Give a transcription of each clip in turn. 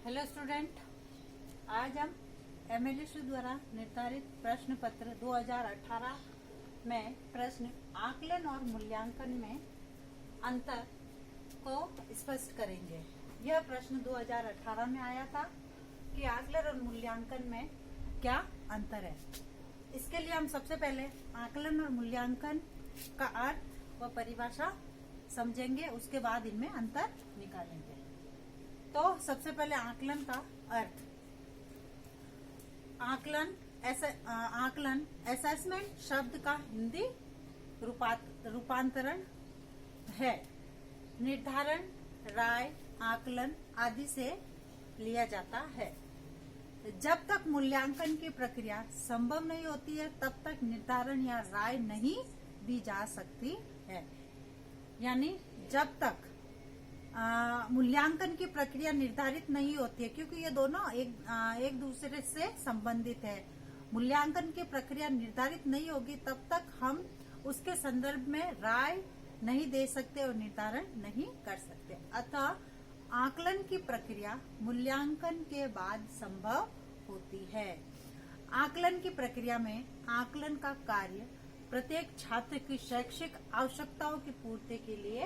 Hello student, आज हम एमएलएसयू द्वारा निर्धारित प्रश्न पत्र 2018 में प्रश्न आकलन और मूल्यांकन में अंतर को स्पष्ट करेंगे। यह प्रश्न 2018 में आया था कि आकलन और मूल्यांकन में क्या अंतर है। इसके लिए हम सबसे पहले आकलन और मूल्यांकन का अर्थ व परिभाषा समझेंगे, उसके बाद इनमें अंतर निकालेंगे। तो सबसे पहले आकलन का अर्थ। आकलन असेसमेंट शब्द का हिंदी रूपांतरण है। निर्धारण, राय, आकलन आदि से लिया जाता है। जब तक मूल्यांकन की प्रक्रिया संभव नहीं होती है तब तक निर्धारण या राय नहीं दी जा सकती है। यानी जब तक मूल्यांकन की प्रक्रिया निर्धारित नहीं होती है, क्योंकि ये दोनों एक दूसरे से संबंधित है। मूल्यांकन की प्रक्रिया निर्धारित नहीं होगी तब तक हम उसके संदर्भ में राय नहीं दे सकते और निर्धारण नहीं कर सकते। अतः आकलन की प्रक्रिया मूल्यांकन के बाद संभव होती है। आकलन की प्रक्रिया में आकलन का कार्य प्रत्येक छात्र की शैक्षिक आवश्यकताओं की पूर्ति के लिए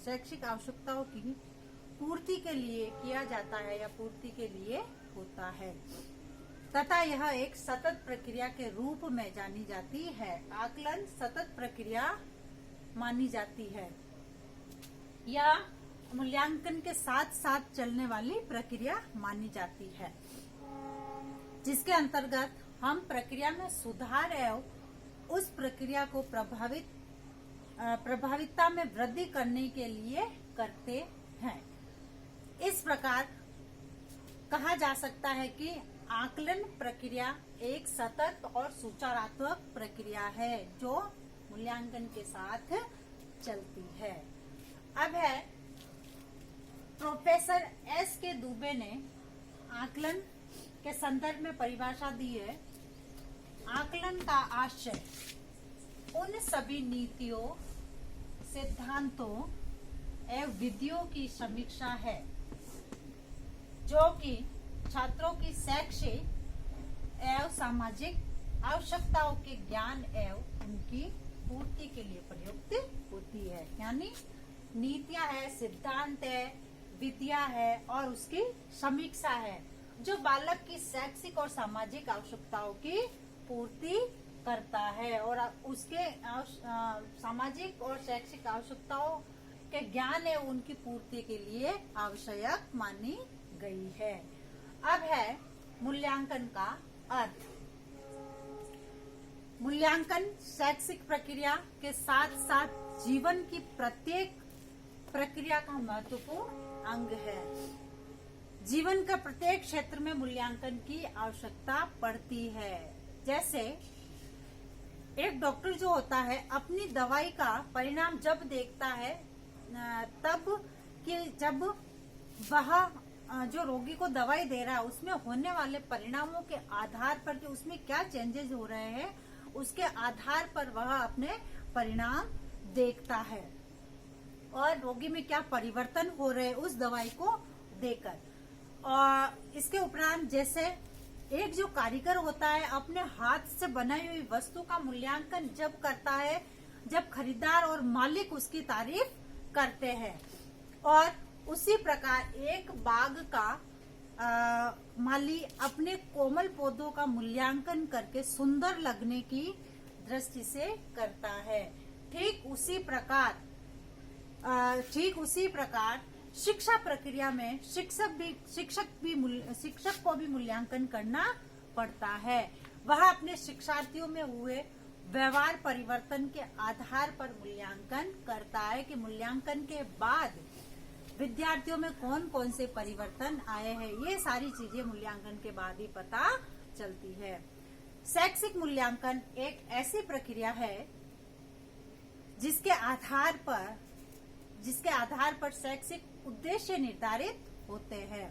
शैक्षिक आवश्यकताओं की पूर्ति के लिए किया जाता है या पूर्ति के लिए होता है तथा यह एक सतत प्रक्रिया के रूप में जानी जाती है। आकलन सतत प्रक्रिया मानी जाती है या मूल्यांकन के साथ साथ चलने वाली प्रक्रिया मानी जाती है, जिसके अंतर्गत हम प्रक्रिया में सुधार एवं उस प्रक्रिया को प्रभाविता में वृद्धि करने के लिए करते हैं। इस प्रकार कहा जा सकता है कि आकलन प्रक्रिया एक सतत और सुचारात्मक प्रक्रिया है जो मूल्यांकन के साथ चलती है। अब है प्रोफेसर एस के दुबे ने आकलन के संदर्भ में परिभाषा दी है। आकलन का आशय उन सभी नीतियों, सिद्धांतों एवं विधियों की समीक्षा है जो कि छात्रों की शैक्षिक एवं सामाजिक आवश्यकताओं के ज्ञान एवं उनकी पूर्ति के लिए प्रयुक्त होती है। यानी नीतियां है, सिद्धांत है, विधियां है और उसकी समीक्षा है जो बालक की शैक्षिक और सामाजिक आवश्यकताओं की पूर्ति करता है और उसके सामाजिक और शैक्षिक आवश्यकताओं के ज्ञान है उनकी पूर्ति के लिए आवश्यक मानी गई है। अब है मूल्यांकन का अर्थ। मूल्यांकन शैक्षिक प्रक्रिया के साथ साथ जीवन की प्रत्येक प्रक्रिया का महत्वपूर्ण अंग है। जीवन का प्रत्येक क्षेत्र में मूल्यांकन की आवश्यकता पड़ती है। जैसे एक डॉक्टर जो होता है अपनी दवाई का परिणाम जब देखता है तब कि जब वह जो रोगी को दवाई दे रहा है उसमें होने वाले परिणामों के आधार पर कि उसमें क्या चेंजेस हो रहे हैं उसके आधार पर वह अपने परिणाम देखता है और रोगी में क्या परिवर्तन हो रहे हैं उस दवाई को देकर। और इसके उपरांत जैसे एक जो कारीगर होता है अपने हाथ से बनाई हुई वस्तु का मूल्यांकन जब करता है जब खरीदार और मालिक उसकी तारीफ करते हैं, और उसी प्रकार एक बाग का माली अपने कोमल पौधों का मूल्यांकन करके सुंदर लगने की दृष्टि से करता है। ठीक उसी प्रकार शिक्षा प्रक्रिया में शिक्षक को भी मूल्यांकन करना पड़ता है। वह अपने शिक्षार्थियों में हुए व्यवहार परिवर्तन के आधार पर मूल्यांकन करता है कि मूल्यांकन के बाद विद्यार्थियों में कौन कौन से परिवर्तन आए हैं। ये सारी चीजें मूल्यांकन के बाद ही पता चलती है। शैक्षिक मूल्यांकन एक ऐसी प्रक्रिया है जिसके आधार पर शैक्षिक उद्देश्य निर्धारित होते हैं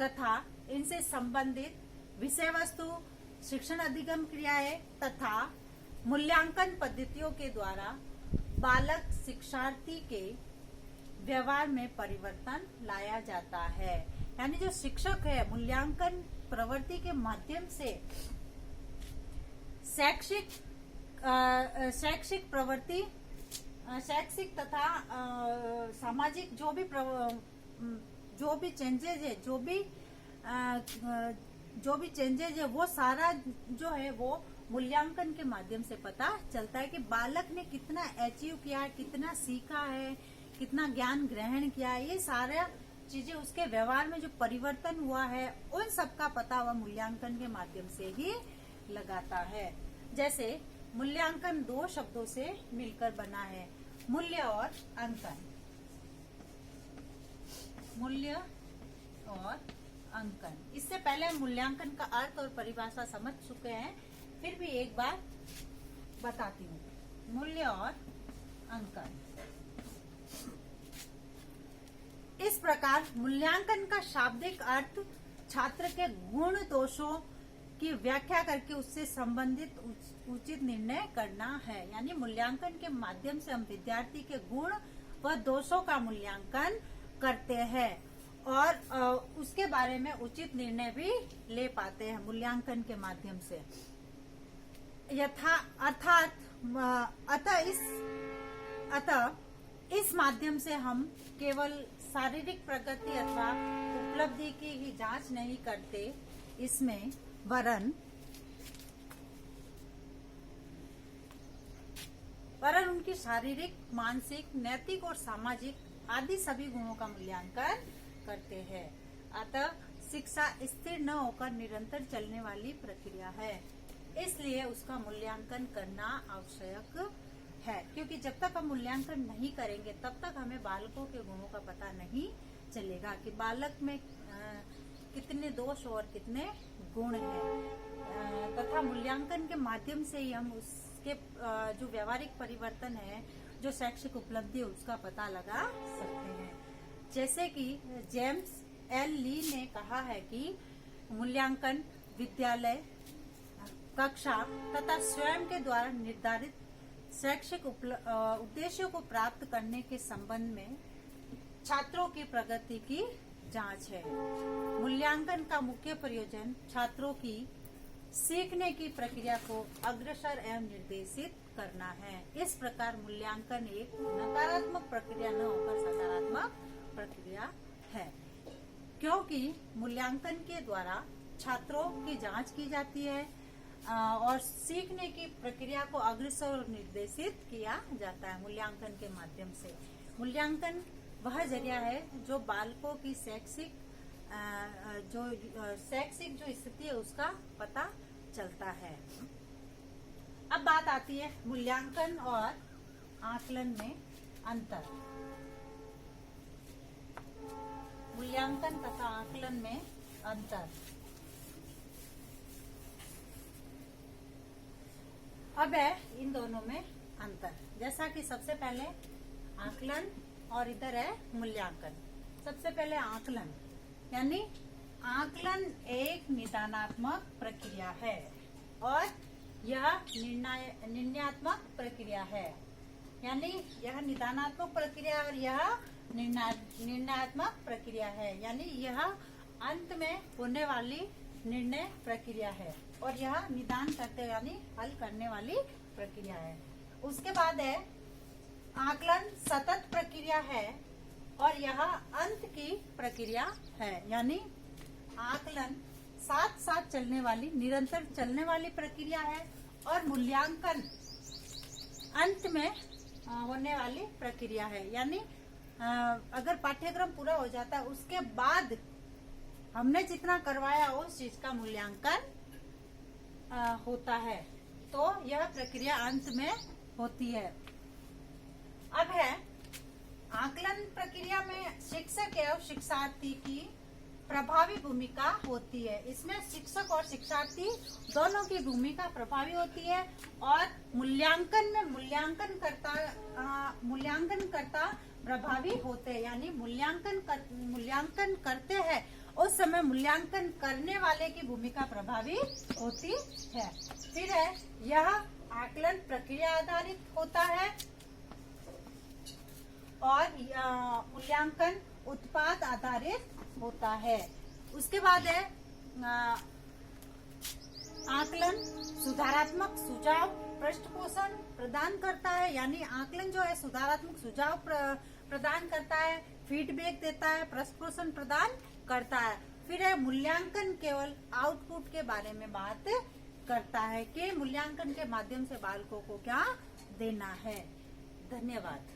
तथा इनसे संबंधित विषय वस्तु, शिक्षण अधिगम क्रियाएं तथा मूल्यांकन पद्धतियों के द्वारा बालक शिक्षार्थी के व्यवहार में परिवर्तन लाया जाता है। यानी जो शिक्षक है मूल्यांकन प्रवृत्ति के माध्यम से शैक्षिक प्रवृत्ति, शैक्षिक तथा सामाजिक जो भी चेंजेज है, जो भी चेंजेज है वो सारा जो है वो मूल्यांकन के माध्यम से पता चलता है कि बालक ने कितना अचीव किया है, कितना सीखा है, कितना ज्ञान ग्रहण किया है। ये सारा चीजें उसके व्यवहार में जो परिवर्तन हुआ है उन सब का पता वह मूल्यांकन के माध्यम से ही लगाता है। जैसे मूल्यांकन दो शब्दों से मिलकर बना है, मूल्य और अंकन। मूल्य और अंकन, इससे पहले मूल्यांकन का अर्थ और परिभाषा समझ चुके हैं, फिर भी एक बार बताती हूँ। मूल्य और अंकन, इस प्रकार मूल्यांकन का शाब्दिक अर्थ छात्र के गुण दोषों की व्याख्या करके उससे संबंधित उचित निर्णय करना है। यानी मूल्यांकन के माध्यम से हम विद्यार्थी के गुण व दोषों का मूल्यांकन करते हैं और उसके बारे में उचित निर्णय भी ले पाते हैं मूल्यांकन के माध्यम से। अतः इस माध्यम से हम केवल शारीरिक प्रगति अथवा उपलब्धि की ही जांच नहीं करते, इसमें वरन उनकी शारीरिक, मानसिक, नैतिक और सामाजिक आदि सभी गुणों का मूल्यांकन करते हैं। अतः शिक्षा स्थिर न होकर निरंतर चलने वाली प्रक्रिया है, इसलिए उसका मूल्यांकन करना आवश्यक है। क्योंकि जब तक हम मूल्यांकन नहीं करेंगे तब तक हमें बालकों के गुणों का पता नहीं चलेगा कि बालक में कितने दोष और कितने गुण हैं। तथा मूल्यांकन के माध्यम से ही हम उसके जो व्यावहारिक परिवर्तन है, जो शैक्षिक उपलब्धि है, उसका पता लगा सकते हैं। जैसे कि जेम्स एल ली ने कहा है कि मूल्यांकन विद्यालय, कक्षा तथा स्वयं के द्वारा निर्धारित शैक्षिक उद्देश्यों को प्राप्त करने के संबंध में छात्रों की प्रगति की जांच है। मूल्यांकन का मुख्य प्रयोजन छात्रों की सीखने की प्रक्रिया को अग्रसर एवं निर्देशित करना है। इस प्रकार मूल्यांकन एक नकारात्मक प्रक्रिया न होकर सकारात्मक प्रक्रिया है, क्योंकि मूल्यांकन के द्वारा छात्रों की जांच की जाती है और सीखने की प्रक्रिया को अग्रसर और निर्देशित किया जाता है मूल्यांकन के माध्यम से। मूल्यांकन वह जरिया है जो बालकों की शैक्षिक जो स्थिति है उसका पता चलता है। अब बात आती है मूल्यांकन और आकलन में अंतर। मूल्यांकन तथा आकलन में अंतर। अब है इन दोनों में अंतर। जैसा कि सबसे पहले आकलन और इधर है मूल्यांकन। सबसे पहले आकलन, यानी आकलन एक निदानात्मक प्रक्रिया है और यह निर्णयात्मक प्रक्रिया है। यानी यह निदानात्मक प्रक्रिया और यह निर्णयात्मक प्रक्रिया है। यानी यह अंत में होने वाली निर्णय प्रक्रिया है और यह निदान करते यानी हल करने वाली प्रक्रिया है। उसके बाद है आकलन सतत प्रक्रिया है और यह अंत की प्रक्रिया है। यानी आकलन साथ साथ चलने वाली, निरंतर चलने वाली प्रक्रिया है और मूल्यांकन अंत में होने वाली प्रक्रिया है। यानी अगर पाठ्यक्रम पूरा हो जाता है उसके बाद हमने जितना करवाया उस चीज का मूल्यांकन होता है, तो यह प्रक्रिया अंत में होती है। अब है आकलन प्रक्रिया में शिक्षक एवं शिक्षार्थी की प्रभावी भूमिका होती है। इसमें शिक्षक और शिक्षार्थी दोनों की भूमिका प्रभावी होती है और मूल्यांकन में मूल्यांकनकर्ता प्रभावी होते हैं। यानी मूल्यांकन करते हैं उस समय मूल्यांकन करने वाले की भूमिका प्रभावी होती है। फिर है यह आकलन प्रक्रिया आधारित होता है और मूल्यांकन उत्पाद आधारित होता है। उसके बाद है आकलन, सुधारात्मक सुझाव पृष्ठपोषण प्रदान करता है, यानी आकलन जो है सुधारात्मक सुझाव प्रदान करता है, फीडबैक देता है, पृष्ठपोषण प्रदान करता है। फिर है मूल्यांकन, केवल आउटपुट के बारे में बात करता है कि मूल्यांकन के माध्यम से बालकों को क्या देना है। धन्यवाद।